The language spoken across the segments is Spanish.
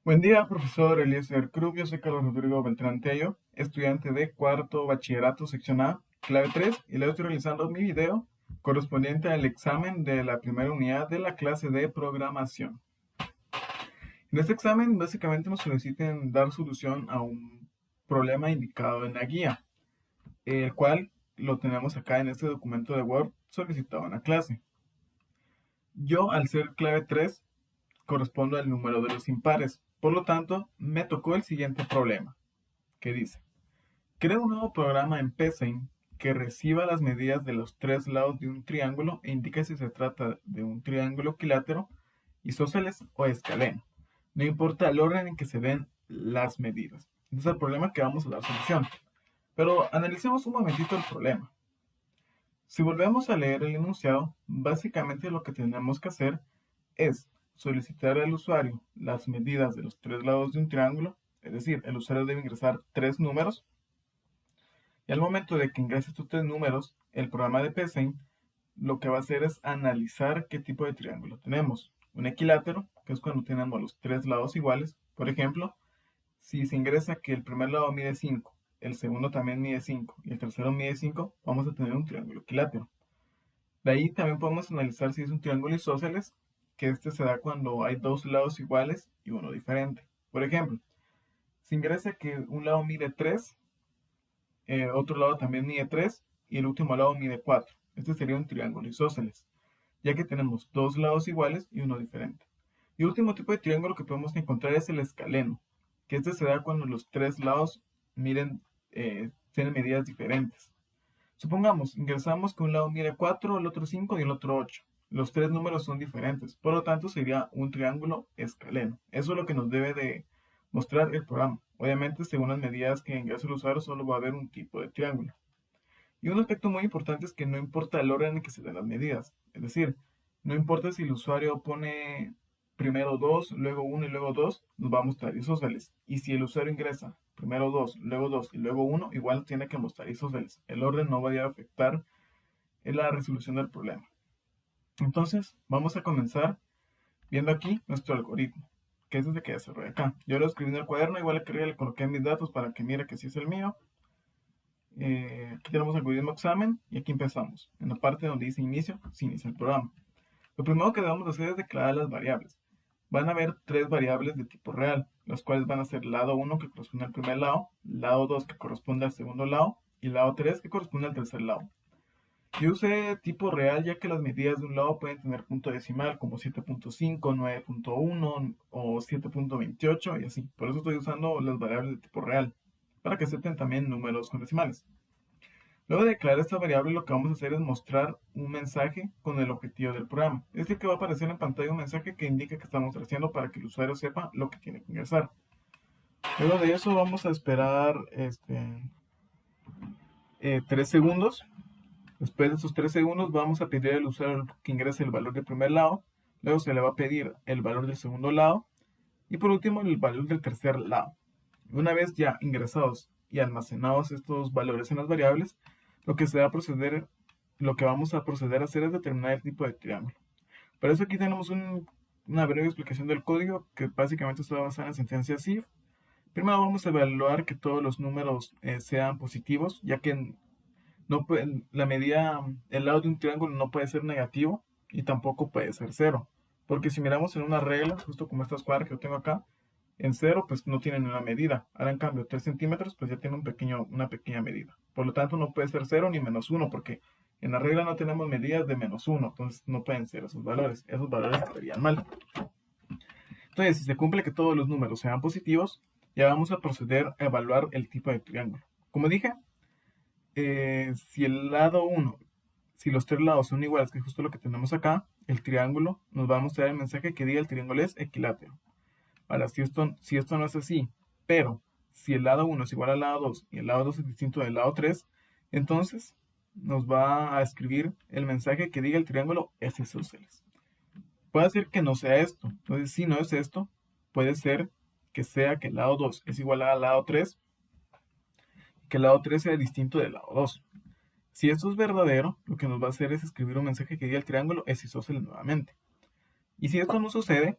Buen día, profesor Eliezer Cruz. Yo soy Carlos Rodrigo Beltrán Tello, estudiante de cuarto bachillerato, sección A, clave 3, y le estoy realizando mi video correspondiente al examen de la primera unidad de la clase de programación. En este examen, básicamente nos solicitan dar solución a un problema indicado en la guía, el cual lo tenemos acá en este documento de Word solicitado en la clase. Yo, al ser clave 3, correspondo al número de los impares. Por lo tanto, me tocó el siguiente problema, que dice: crea un nuevo programa en Paint que reciba las medidas de los tres lados de un triángulo e indique si se trata de un triángulo equilátero, isósceles o escaleno. No importa el orden en que se den las medidas. Este es el problema que vamos a dar solución. Pero analicemos un momentito el problema. Si volvemos a leer el enunciado, básicamente lo que tenemos que hacer es solicitar al usuario las medidas de los tres lados de un triángulo, es decir, el usuario debe ingresar tres números, y al momento de que ingrese estos tres números, el programa de Paint lo que va a hacer es analizar qué tipo de triángulo tenemos. Un equilátero, que es cuando tenemos los tres lados iguales. Por ejemplo, si se ingresa que el primer lado mide 5, el segundo también mide 5 y el tercero mide 5, vamos a tener un triángulo equilátero. De ahí también podemos analizar si es un triángulo isósceles, que este se da cuando hay dos lados iguales y uno diferente. Por ejemplo, si ingresa que un lado mide 3, otro lado también mide 3 y el último lado mide 4. Este sería un triángulo isósceles, ya que tenemos dos lados iguales y uno diferente. Y el último tipo de triángulo que podemos encontrar es el escaleno, que este se da cuando los tres lados tienen medidas diferentes. Supongamos, ingresamos que un lado mide 4, el otro 5 y el otro 8. Los tres números son diferentes, por lo tanto sería un triángulo escaleno. Eso es lo que nos debe de mostrar el programa. Obviamente, según las medidas que ingresa el usuario, solo va a haber un tipo de triángulo. Y un aspecto muy importante es que no importa el orden en que se den las medidas. Es decir, no importa si el usuario pone primero 2, luego 1 y luego 2, nos va a mostrar isósceles. Y si el usuario ingresa primero 2, luego 2 y luego 1, igual tiene que mostrar isósceles. El orden no va a afectar en la resolución del problema. Entonces, vamos a comenzar viendo aquí nuestro algoritmo, que es el que desarrolla acá. Yo lo escribí en el cuaderno, igual le coloqué mis datos para que mire que sí es el mío. Aquí tenemos algoritmo examen y aquí empezamos. En la parte donde dice inicio, se inicia el programa. Lo primero que debemos hacer es declarar las variables. Van a haber tres variables de tipo real, las cuales van a ser lado 1 que corresponde al primer lado, lado 2 que corresponde al segundo lado y lado 3 que corresponde al tercer lado. Yo usé tipo real ya que las medidas de un lado pueden tener punto decimal como 7.5, 9.1 o 7.28 y así. Por eso estoy usando las variables de tipo real, para que acepten también números con decimales. Luego de declarar esta variable, lo que vamos a hacer es mostrar un mensaje con el objetivo del programa. Es decir, que va a aparecer en pantalla un mensaje que indica que estamos haciendo para que el usuario sepa lo que tiene que ingresar. Luego de eso vamos a esperar 3 segundos. Después de esos 3 segundos vamos a pedir al usuario que ingrese el valor del primer lado. Luego se le va a pedir el valor del segundo lado. Y por último el valor del tercer lado. Una vez ya ingresados y almacenados estos valores en las variables, lo que vamos a proceder a hacer es determinar el tipo de triángulo. Para eso aquí tenemos una breve explicación del código que básicamente está basada en la sentencia if. Primero vamos a evaluar que todos los números sean positivos, ya que no la medida, el lado de un triángulo no puede ser negativo y tampoco puede ser cero. Porque si miramos en una regla, justo como esta escuadra que yo tengo acá, en 0 pues no tiene una medida. Ahora en cambio 3 centímetros pues ya tiene una pequeña medida. Por lo tanto no puede ser 0 ni -1 porque en la regla no tenemos medidas de -1. Entonces no pueden ser esos valores. Esos valores estarían mal. Entonces si se cumple que todos los números sean positivos, ya vamos a proceder a evaluar el tipo de triángulo. Como dije, si el lado 1, si los tres lados son iguales, que es justo lo que tenemos acá, el triángulo nos va a mostrar el mensaje que diga el triángulo es equilátero. Ahora, si esto no es así, pero si el lado 1 es igual al lado 2 y el lado 2 es distinto del lado 3, entonces nos va a escribir el mensaje que diga el triángulo es isósceles. Puede ser que no sea esto. Entonces, si no es esto, puede ser que sea que el lado 2 es igual al lado 3, que el lado 3 sea distinto del lado 2. Si esto es verdadero, lo que nos va a hacer es escribir un mensaje que diga el triángulo es isósceles nuevamente. Y si esto no sucede,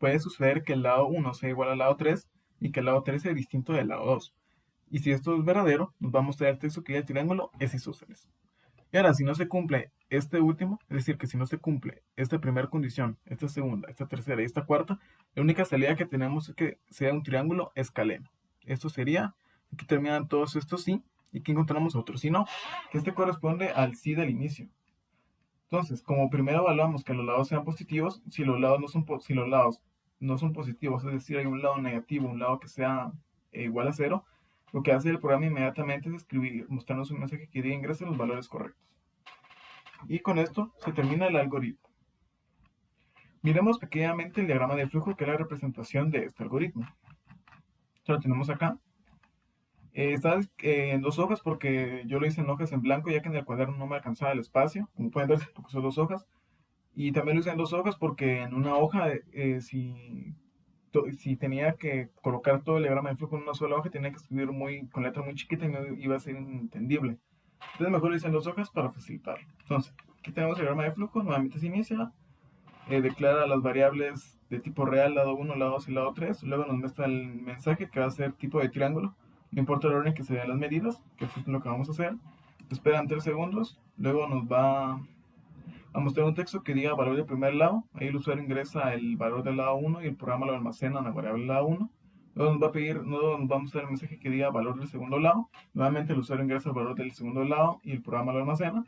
puede suceder que el lado 1 sea igual al lado 3 y que el lado 3 sea distinto del lado 2. Y si esto es verdadero, nos va a mostrar el texto que el triángulo es isósceles. Y ahora, si no se cumple este último, es decir, que si no se cumple esta primera condición, esta segunda, esta tercera y esta cuarta, la única salida que tenemos es que sea un triángulo escaleno. Esto sería, aquí terminan todos estos sí, y aquí encontramos otro sí no, que este corresponde al sí del inicio. Entonces, como primero evaluamos que los lados sean positivos, si los lados no son positivos, es decir, hay un lado negativo, un lado que sea igual a cero, lo que hace el programa inmediatamente es escribir, mostrarnos un mensaje que diga ingrese los valores correctos. Y con esto se termina el algoritmo. Miremos pequeñamente el diagrama de flujo, que es la representación de este algoritmo. Esto lo tenemos acá. Está en 2 hojas porque yo lo hice en hojas en blanco, ya que en el cuaderno no me alcanzaba el espacio, como pueden ver, porque son 2 hojas. Y también lo hice en 2 hojas porque en una hoja, si tenía que colocar todo el diagrama de flujo en una sola hoja, tenía que escribir con letra muy chiquita y no iba a ser entendible. Entonces mejor lo hice en 2 hojas para facilitarlo. Entonces, aquí tenemos el diagrama de flujo, nuevamente se inicia, declara las variables de tipo real, lado 1, lado 2 y lado 3, luego nos muestra el mensaje que va a ser tipo de triángulo, no importa el orden en que se vean las medidas, que eso es lo que vamos a hacer, esperan 3 segundos, luego nos va a mostrar un texto que diga valor del primer lado, ahí el usuario ingresa el valor del lado 1 y el programa lo almacena en la variable lado 1, luego nos va a mostrar el mensaje que diga valor del segundo lado, nuevamente el usuario ingresa el valor del segundo lado y el programa lo almacena.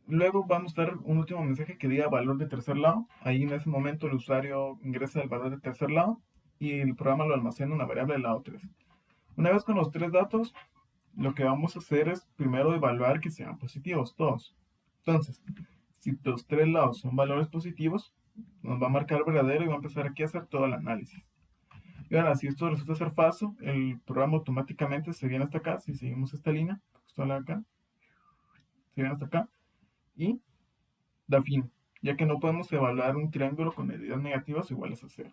Luego va a mostrar un último mensaje que diga valor de tercer lado. Ahí en ese momento el usuario ingresa el valor de tercer lado y el programa lo almacena en una variable del lado 3. Una vez con los 3 datos, lo que vamos a hacer es primero evaluar que sean positivos todos. Entonces, si los 3 lados son valores positivos, nos va a marcar verdadero y va a empezar aquí a hacer todo el análisis. Y ahora, si esto resulta ser falso, el programa automáticamente se viene hasta acá. Si seguimos esta línea, justo acá, se viene hasta acá y da fin, ya que no podemos evaluar un triángulo con medidas negativas iguales a 0.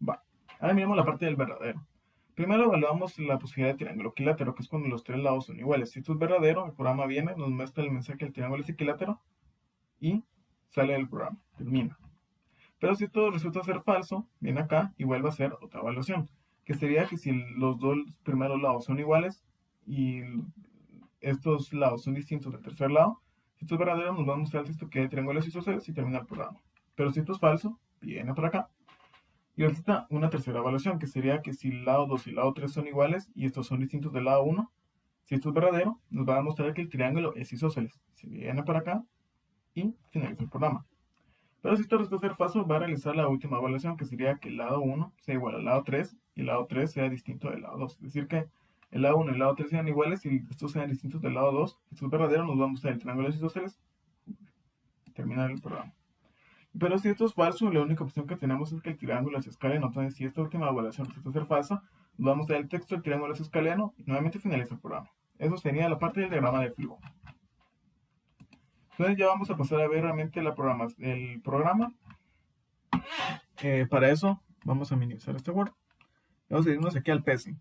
Va. Ahora miremos la parte del verdadero. Primero evaluamos la posibilidad de triángulo equilátero, que es cuando los 3 lados son iguales. Si esto es verdadero, el programa viene, nos muestra el mensaje que el triángulo es equilátero y sale del programa, termina. Pero si esto resulta ser falso, viene acá y vuelve a hacer otra evaluación, que sería que si los 2 primeros lados son iguales y estos lados son distintos del tercer lado, si esto es verdadero nos va a mostrar esto que el triángulo es isósceles y termina el programa. Pero si esto es falso, viene por acá. Y resulta una tercera evaluación, que sería que si el lado 2 y el lado 3 son iguales y estos son distintos del lado 1, si esto es verdadero, nos va a mostrar que el triángulo es isósceles. Se viene para acá y finaliza el programa. Pero si esto resulta ser falso, va a realizar la última evaluación, que sería que el lado 1 sea igual al lado 3 y el lado 3 sea distinto del lado 2. Es decir, que el lado 1 y el lado 3 sean iguales y estos sean distintos del lado 2. Si esto es verdadero, nos va a mostrar el triángulo isósceles. Terminar el programa. Pero si esto es falso, la única opción que tenemos es que el triángulo es escaleno. Entonces, si esta última evaluación resulta ser falsa, nos va a mostrar el texto, el triángulo es escaleno y nuevamente finaliza el programa. Eso sería la parte del diagrama de flujo. Entonces ya vamos a pasar a ver realmente el programa. Para eso vamos a minimizar este Word. Vamos a irnos aquí al PC.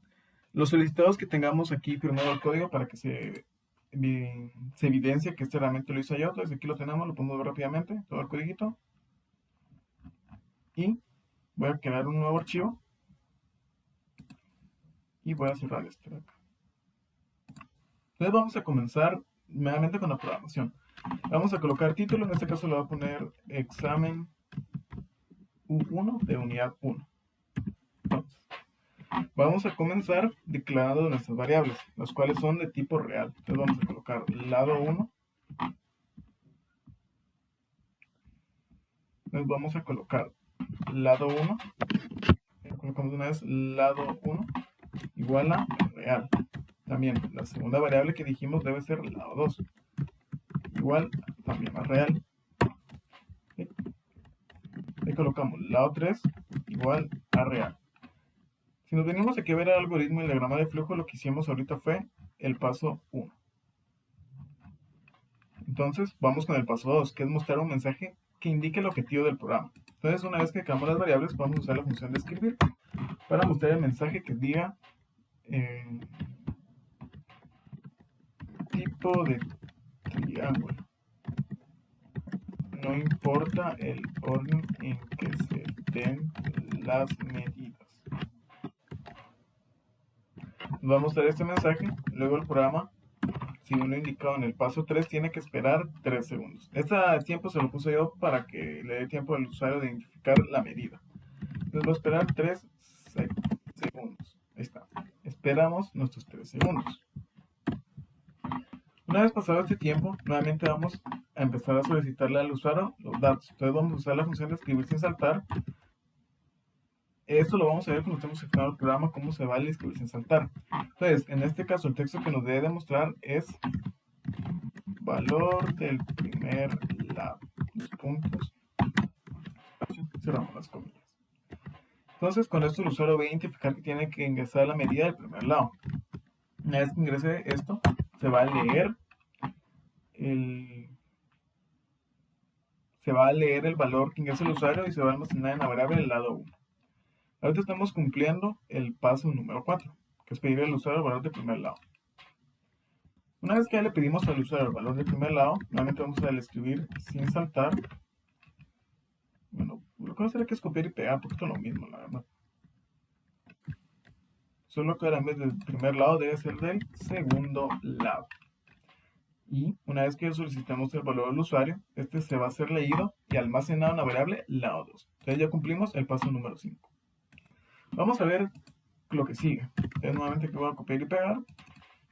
Los solicitados que tengamos aquí primero el código para que se evidencie que este realmente lo hice yo. Entonces aquí lo tenemos, lo pongo rápidamente, todo el código. Y voy a crear un nuevo archivo. Y voy a cerrar este de acá. Entonces vamos a comenzar nuevamente con la programación. Vamos a colocar título, en este caso le voy a poner examen U1 de unidad 1. Entonces, vamos a comenzar declarando nuestras variables, las cuales son de tipo real. Entonces vamos a colocar lado 1. Entonces vamos a colocar lado 1. Colocamos una vez lado 1 igual a real. También la segunda variable que dijimos debe ser lado 2 igual también a real. ¿Sí? Ahí colocamos lado 3 igual a real. Si nos venimos aquí a ver el algoritmo y el diagrama de flujo, lo que hicimos ahorita fue el paso 1. Entonces vamos con el paso 2, que es mostrar un mensaje que indique el objetivo del programa. Entonces, una vez que creamos las variables, vamos a usar la función de escribir para mostrar el mensaje que diga tipo de triángulo. no importa el orden en que se den las medidas. Nos va a mostrar este mensaje, luego el programa, según lo indicado en el paso 3, tiene que esperar 3 segundos. Este tiempo se lo puse yo para que le dé tiempo al usuario de identificar la medida. Entonces va a esperar 3 segundos. Ahí está. Esperamos nuestros 3 segundos. Una vez pasado este tiempo, nuevamente vamos a empezar a solicitarle al usuario los datos. Entonces vamos a usar la función de escribir sin saltar. Esto lo vamos a ver cuando estemos seccionando el programa, cómo se va a escribir sin saltar. Entonces, en este caso, el texto que nos debe demostrar es valor del primer lado. Los puntos. Cerramos las comillas. Entonces, con esto el usuario va a identificar que tiene que ingresar la medida del primer lado. Una vez que ingrese esto, se va a leer el valor que ingresa el usuario y se va a almacenar en la variable del lado 1. Ahorita estamos cumpliendo el paso número 4, que es pedir al usuario el valor del primer lado. Una vez que ya le pedimos al usuario el valor del primer lado, nuevamente vamos a escribir sin saltar. Bueno, lo que vamos a hacer es copiar y pegar, porque esto es lo mismo, la verdad. Solo que ahora en vez del primer lado debe ser del segundo lado. Y una vez que solicitamos el valor del usuario, este se va a ser leído y almacenado en la variable lado 2. Entonces ya cumplimos el paso número 5. Vamos a ver lo que sigue. Entonces nuevamente que voy a copiar y pegar.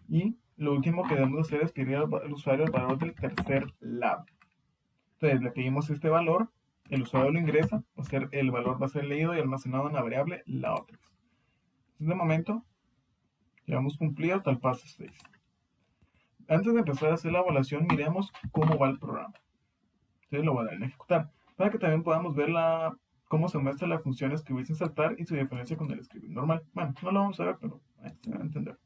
Y lo último que debemos hacer es pedir al usuario el valor del tercer lado. Entonces le pedimos este valor, el usuario lo ingresa, el valor va a ser leído y almacenado en la variable lado 3. Entonces de momento ya hemos cumplido hasta el paso 6. Antes de empezar a hacer la evaluación, miremos cómo va el programa. Entonces lo voy a dar en ejecutar, para que también podamos ver cómo se muestra la función escribir sin saltar y su diferencia con el escribir normal. Bueno, no lo vamos a ver, pero se va a entender.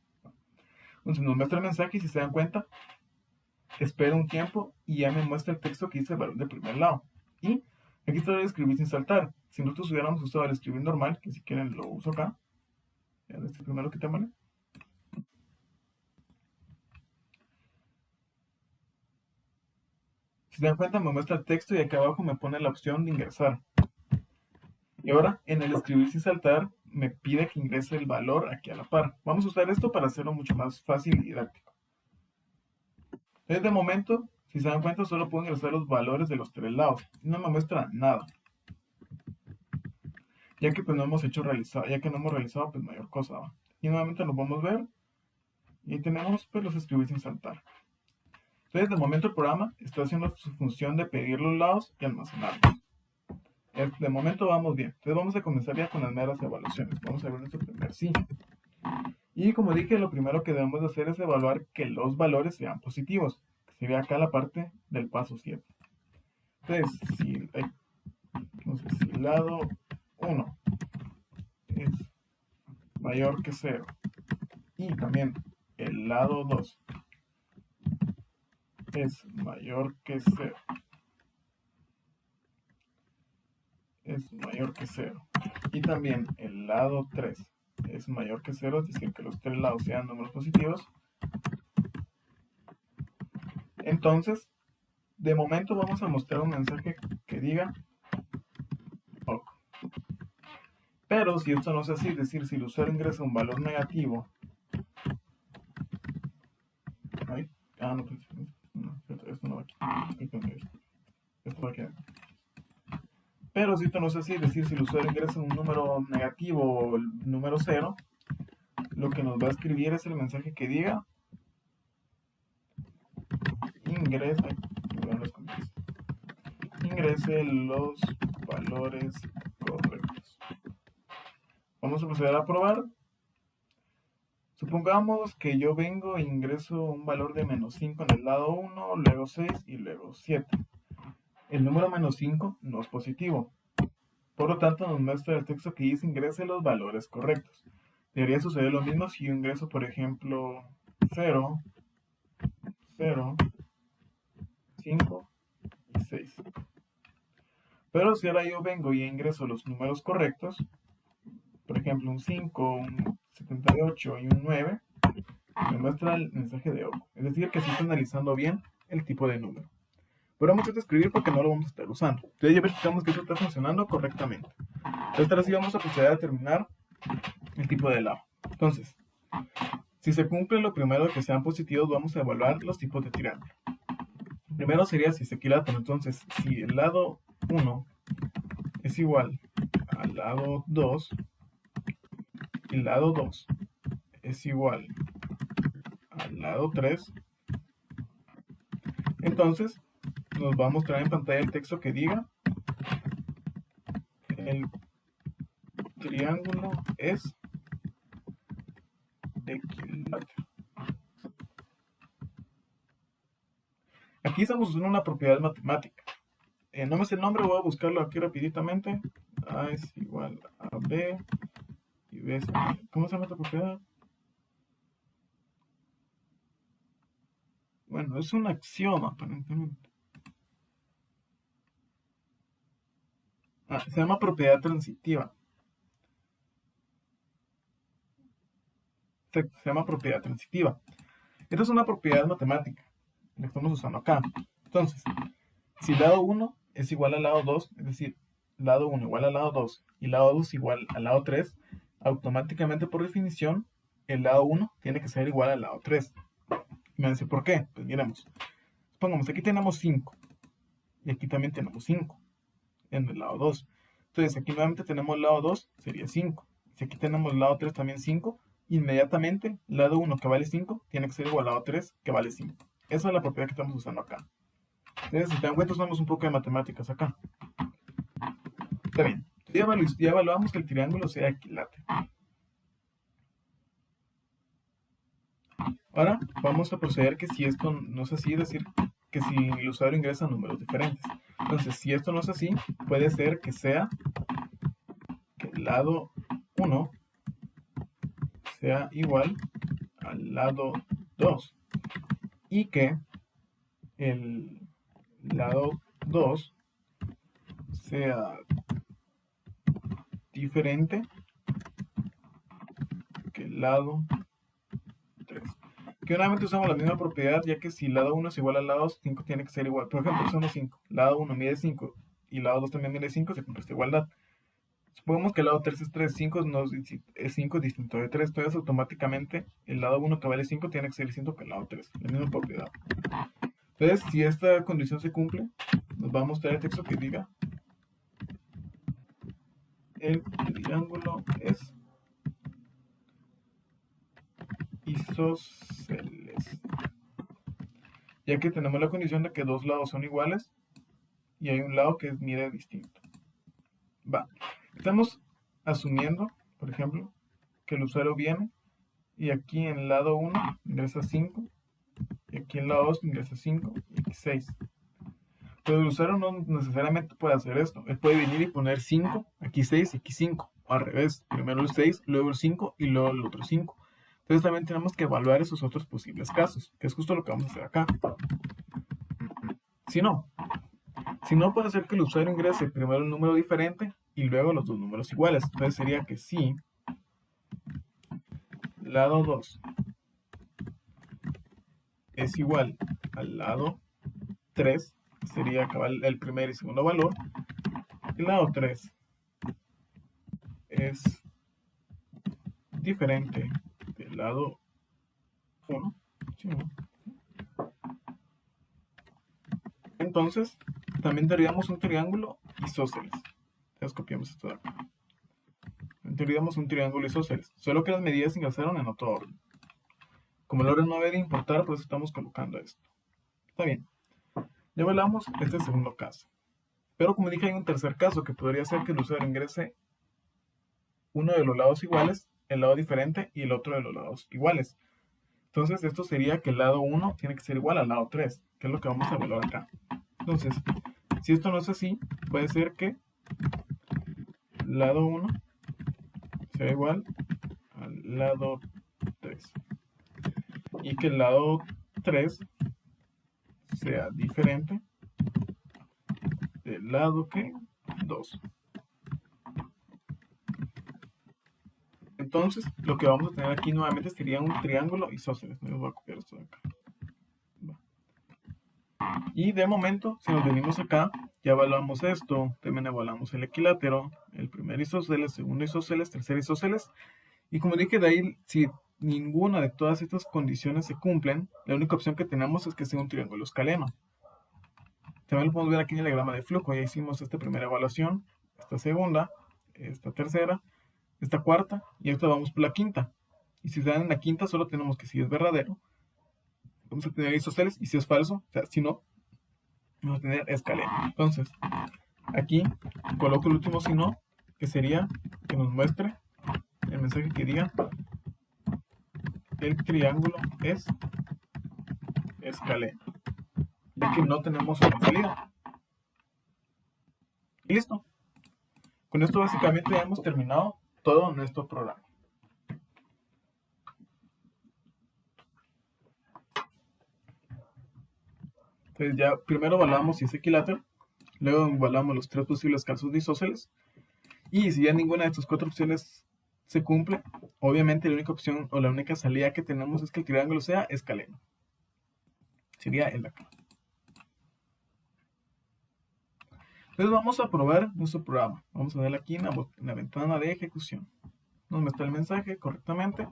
Entonces nos muestra el mensaje y si se dan cuenta, espera un tiempo y ya me muestra el texto que dice el valor del primer lado. Y aquí está el escribir sin saltar. Si nosotros hubiéramos usado el escribir normal, que si quieren lo uso acá, este primero que te vale. Si se dan cuenta, me muestra el texto y acá abajo me pone la opción de ingresar. Y ahora, en el escribir sin saltar, me pide que ingrese el valor aquí a la par. Vamos a usar esto para hacerlo mucho más fácil y didáctico. Entonces, de momento, si se dan cuenta, solo puedo ingresar los valores de los 3 lados. Y no me muestra nada. Ya que pues no hemos realizado pues mayor cosa, ¿va? Y nuevamente lo podemos ver. Y tenemos pues los escribir sin saltar. Entonces, de momento el programa está haciendo su función de pedir los lados y almacenarlos. De momento vamos bien. Entonces vamos a comenzar ya con las meras evaluaciones. Vamos a ver nuestro primer sí. Y como dije, lo primero que debemos de hacer es evaluar que los valores sean positivos. Que se ve acá la parte del paso 7. Entonces, si el lado 1 es mayor que 0 y también el lado 2 es mayor que 0, y también el lado 3 es mayor que 0, es decir, que los 3 lados sean números positivos, entonces, de momento vamos a mostrar un mensaje que diga OK. Pero si esto no es así, es decir, si el usuario ingresa un valor negativo, esto no va aquí, esto va aquí. Pero si esto no es así, es decir, si el usuario ingresa un número negativo o el número 0, lo que nos va a escribir es el mensaje que diga ingrese los valores correctos. Vamos a proceder a probar. Supongamos que yo vengo e ingreso un valor de -5 en el lado 1, luego 6 y luego 7. El número -5 no es positivo. Por lo tanto, nos muestra el texto que dice ingrese los valores correctos. Debería suceder lo mismo si yo ingreso, por ejemplo, 0, 0, 5 y 6. Pero si ahora yo vengo y ingreso los números correctos, por ejemplo, un 5, un 78 y un 9, me muestra el mensaje de OK. Es decir, que sí está analizando bien el tipo de número. Pero vamos a escribir porque no lo vamos a estar usando. Entonces ya verificamos que esto está funcionando correctamente. Entonces ahora sí vamos a proceder a determinar el tipo de lado. Entonces, si se cumple lo primero que sean positivos, vamos a evaluar los tipos de triángulo. Primero sería si es equilátero. Entonces, si el lado 1 es igual al lado 2 y el lado 2 es igual al lado 3, entonces nos va a mostrar en pantalla el texto que diga el triángulo es equilátero. Aquí estamos usando una propiedad matemática. No me sé el nombre, voy a buscarlo aquí rapiditamente. A es igual a B y B es igual a... ¿Cómo se llama esta propiedad? Bueno, es un axioma aparentemente. Se llama propiedad transitiva. Se llama propiedad transitiva. Esta es una propiedad matemática. La estamos usando acá. Entonces, si lado 1 es igual al lado 2, es decir, lado 1 igual al lado 2 y lado 2 igual al lado 3, automáticamente por definición, el lado 1 tiene que ser igual al lado 3. Me dice, ¿por qué? Pues miremos. Supongamos, aquí tenemos 5 y aquí también tenemos 5 en el lado 2. Entonces, aquí nuevamente tenemos el lado 2, sería 5. Si aquí tenemos el lado 3 también 5, inmediatamente, lado 1 que vale 5 tiene que ser igual al lado 3 que vale 5. Esa es la propiedad que estamos usando acá. Entonces, si te dan cuenta, usamos un poco de matemáticas acá. Está bien. Ya evaluamos que el triángulo sea equilátero. Ahora vamos a proceder que si esto no es así, es decir, que si el usuario ingresa números diferentes. Entonces, si esto no es así, puede ser que sea que el lado 1 sea igual al lado 2 y que el lado 2 sea diferente que el lado 3. Que nuevamente usamos la misma propiedad, ya que si el lado 1 es igual al lado 5 tiene que ser igual. Por ejemplo, somos 5. Lado 1 mide 5 y lado 2 también mide 5, se cumple esta igualdad. Supongamos que el lado 3 es 3, 5 es 5 distinto de 3, entonces automáticamente el lado 1 que vale 5 tiene que ser distinto que el lado 3, la misma propiedad. Entonces, si esta condición se cumple, nos va a mostrar el texto que diga el triángulo es isósceles, ya que tenemos la condición de que dos lados son iguales y hay un lado que mide distinto. Estamos asumiendo, por ejemplo, que el usuario viene y aquí en el lado 1 ingresa 5 y aquí en el lado 2 ingresa 5 y aquí 6. Pero el usuario no necesariamente puede hacer esto. Él puede venir y poner 5, aquí 6 y aquí 5. O al revés, primero el 6, luego el 5 y luego el otro 5. Entonces también tenemos que evaluar esos otros posibles casos, que es justo lo que vamos a hacer acá. Si no puede ser que el usuario ingrese primero un número diferente y luego los dos números iguales. Entonces sería que si lado 2 es igual al lado 3, sería el primer y segundo valor. El lado 3 es diferente del lado 1. ¿Sí, no? Entonces, también tendríamos un triángulo isósceles. Entonces copiamos esto de acá. Tendríamos un triángulo isósceles, solo que las medidas se ingresaron en otro orden. Como el orden no debe importar, por eso estamos colocando esto. Está bien. Ya evaluamos este segundo caso. Pero como dije, hay un tercer caso que podría ser que el usuario ingrese uno de los lados iguales, el lado diferente y el otro de los lados iguales. Entonces esto sería que el lado 1 tiene que ser igual al lado 3, que es lo que vamos a evaluar acá. Entonces, si esto no es así, puede ser que el lado 1 sea igual al lado 3 y que el lado 3 sea diferente del lado que 2. Entonces, lo que vamos a tener aquí nuevamente sería un triángulo isósceles. Me voy a copiar esto de acá. Y de momento, si nos venimos acá, ya evaluamos esto, también evaluamos el equilátero, el primer isósceles, segundo isósceles, tercer isósceles. Y como dije, de ahí, si ninguna de todas estas condiciones se cumplen, la única opción que tenemos es que sea un triángulo escaleno. También lo podemos ver aquí en el diagrama de flujo. Ya hicimos esta primera evaluación, esta segunda, esta tercera, esta cuarta, y ahorita vamos por la quinta. Y si se dan en la quinta, solo tenemos que si es verdadero, vamos a tener isósceles, y si es falso, o sea, si no, vamos a tener escaleno. Entonces, aquí coloco el último si no, que sería que nos muestre el mensaje que diga el triángulo es escaleno, ya que no tenemos una salida. Y listo. Con esto básicamente ya hemos terminado todo nuestro programa. Entonces ya primero evaluamos si es equilátero, luego evaluamos los tres posibles casos de isósceles, y si ya ninguna de estas cuatro opciones se cumple, obviamente la única opción o la única salida que tenemos es que el triángulo sea escaleno. Sería el de acá. Entonces vamos a probar nuestro programa. Vamos a darle aquí en la ventana de ejecución. Nos muestra el mensaje correctamente.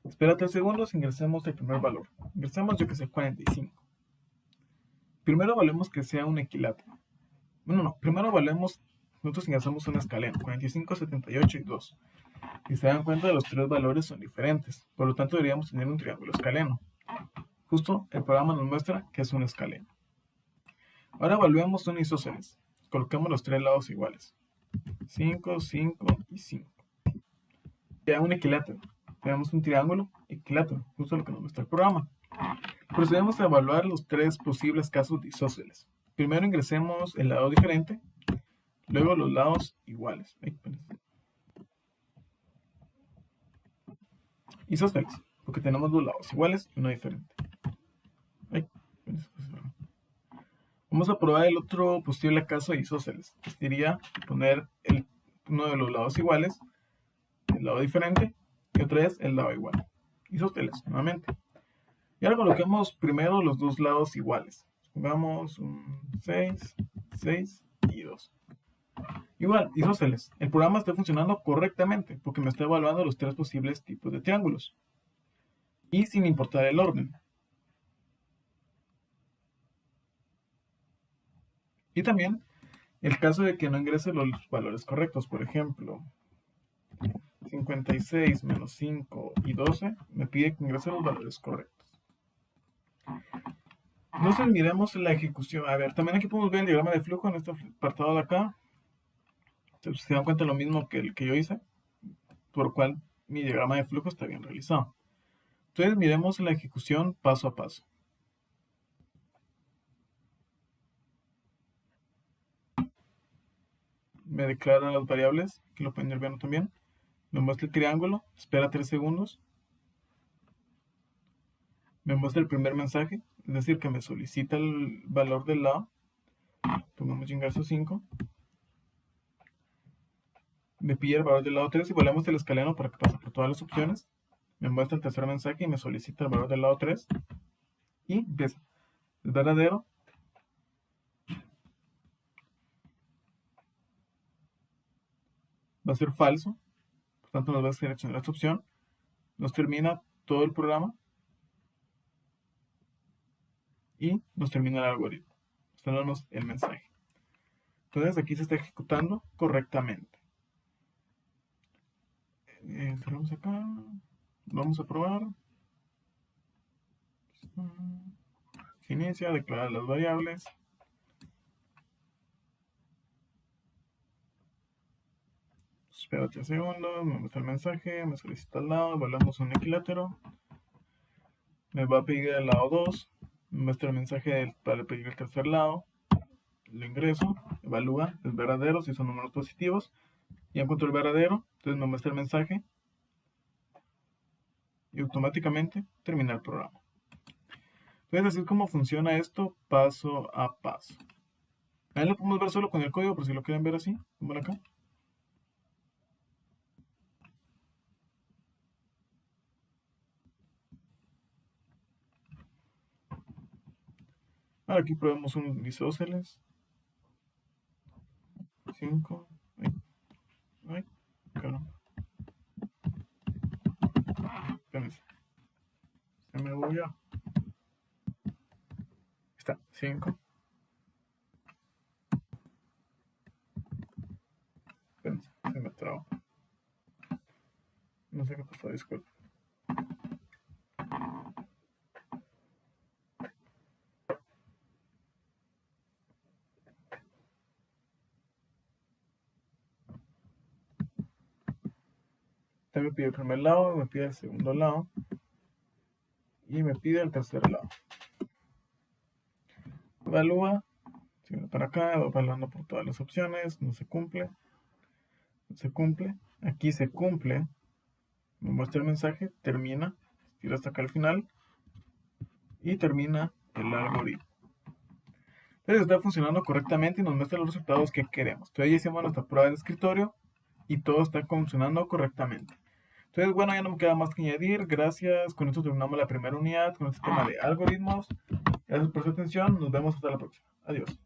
Espera 3 segundos, ingresemos el primer valor. Ingresemos, yo que sé, 45. Primero evaluemos que sea un equilátero. Bueno, no, primero evaluemos, nosotros ingresamos un escaleno, 45, 78 y 2. Y se dan cuenta de los tres valores son diferentes. Por lo tanto, deberíamos tener un triángulo escaleno. Justo el programa nos muestra que es un escaleno. Ahora evaluemos un isósceles. Colocamos los tres lados iguales. 5, 5 y 5. Ya un equilátero. Tenemos un triángulo equilátero, justo lo que nos muestra el programa. Procedemos a evaluar los tres posibles casos de isósceles. Primero ingresemos el lado diferente, luego los lados iguales. Isósceles, porque tenemos dos lados iguales y uno diferente. Vamos a probar el otro posible caso de isósceles. Sería poner uno de los lados iguales, el lado diferente, y otra vez el lado igual. Isósceles, nuevamente. Y ahora coloquemos primero los dos lados iguales. Pongamos un 6, 6 y 2. Igual, isósceles. El programa está funcionando correctamente porque me está evaluando los tres posibles tipos de triángulos. Y sin importar el orden. Y también el caso de que no ingrese los valores correctos. Por ejemplo, 56 menos 5 y 12 me pide que ingrese los valores correctos. Entonces miremos la ejecución. A ver, también aquí podemos ver el diagrama de flujo en este apartado de acá. Entonces, se dan cuenta lo mismo que el que yo hice, por lo cual mi diagrama de flujo está bien realizado. Entonces miremos la ejecución paso a paso. Me declara las variables, que lo pueden ir viendo también. Me muestra el triángulo, espera 3 segundos. Me muestra el primer mensaje, es decir, que me solicita el valor del lado. Pongamos ingreso 5. Me pide el valor del lado 3 y volvemos el escaleno para que pase por todas las opciones. Me muestra el tercer mensaje y me solicita el valor del lado 3. Y empieza. Es verdadero. Va a ser falso. Por tanto, nos va a seleccionar esta opción. Nos termina todo el programa. Y nos termina el algoritmo, mostrándonos el mensaje. Entonces aquí se está ejecutando correctamente. Cerramos acá. Vamos a probar. Se inicia, declarar las variables. Espera 3 segundos, me muestra el mensaje, me solicita el lado, evaluamos un equilátero. Me va a pedir el lado 2, me muestra el mensaje para pedir el tercer lado. Lo ingreso, evalúa, es verdadero, si son números positivos. Ya encuentro el verdadero, entonces me muestra el mensaje. Y automáticamente termina el programa. Entonces así es como funciona esto paso a paso. Ahí lo podemos ver solo con el código, por si lo quieren ver así. Como acá. Ahora aquí probemos unos isósceles. 5. Ay, ay, caramba. Espérense. Se me bugueó. Está, 5. Espérense, se me trabó. No sé qué pasó, disculpe. Usted me pide el primer lado, me pide el segundo lado y me pide el tercer lado. Evalúa, sigue para acá, va evaluando por todas las opciones, no se cumple, no se cumple, aquí se cumple, me muestra el mensaje, termina, tira hasta acá al final y termina el algoritmo. Entonces está funcionando correctamente y nos muestra los resultados que queremos. Entonces ya hicimos nuestra prueba de escritorio y todo está funcionando correctamente. Entonces, bueno, ya no me queda más que añadir. Gracias. Con esto terminamos la primera unidad con este tema de algoritmos. Gracias por su atención. Nos vemos hasta la próxima. Adiós.